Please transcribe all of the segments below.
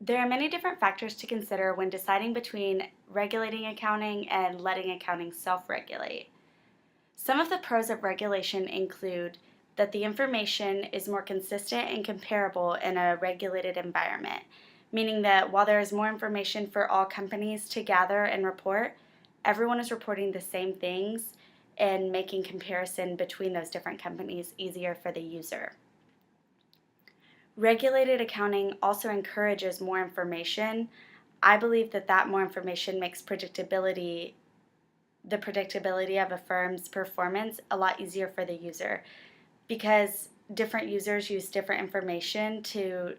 There are many different factors to consider when deciding between regulating accounting and letting accounting self-regulate. Some of the pros of regulation include that the information is more consistent and comparable in a regulated environment, meaning that while there is more information for all companies to gather and report, everyone is reporting the same things and making comparison between those different companies easier for the user. Regulated accounting also encourages more information. I believe that more information makes the predictability of a firm's performance a lot easier for the user because different users use different information to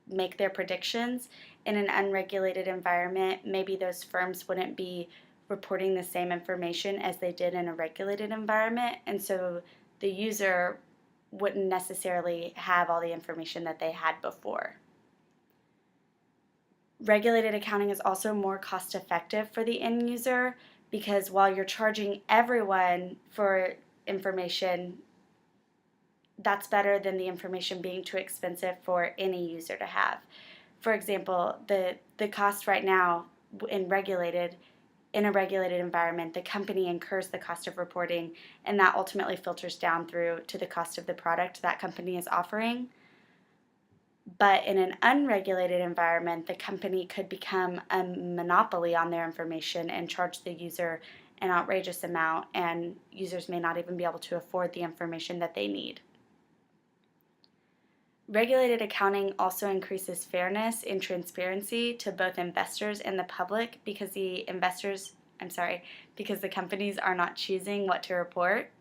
make their predictions. In an unregulated environment, maybe those firms wouldn't be reporting the same information as they did in a regulated environment, and so the user wouldn't necessarily have all the information that they had before. Regulated accounting is also more cost effective for the end user because while you're charging everyone for information, that's better than the information being too expensive for any user to have. For example, the cost right now in a regulated environment, the company incurs the cost of reporting, and that ultimately filters down through to the cost of the product that company is offering. But in an unregulated environment, the company could become a monopoly on their information and charge the user an outrageous amount, and users may not even be able to afford the information that they need. Regulated accounting also increases fairness and transparency to both investors and the public because because the companies are not choosing what to report.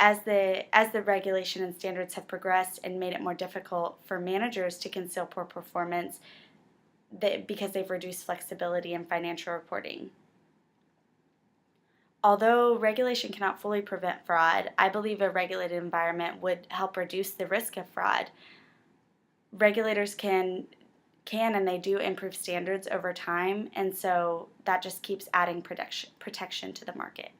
As the regulation and standards have progressed and made it more difficult for managers to conceal poor performance because they've reduced flexibility in financial reporting. Although regulation cannot fully prevent fraud, I believe a regulated environment would help reduce the risk of fraud. Regulators can and they do improve standards over time, and so that just keeps adding protection to the market.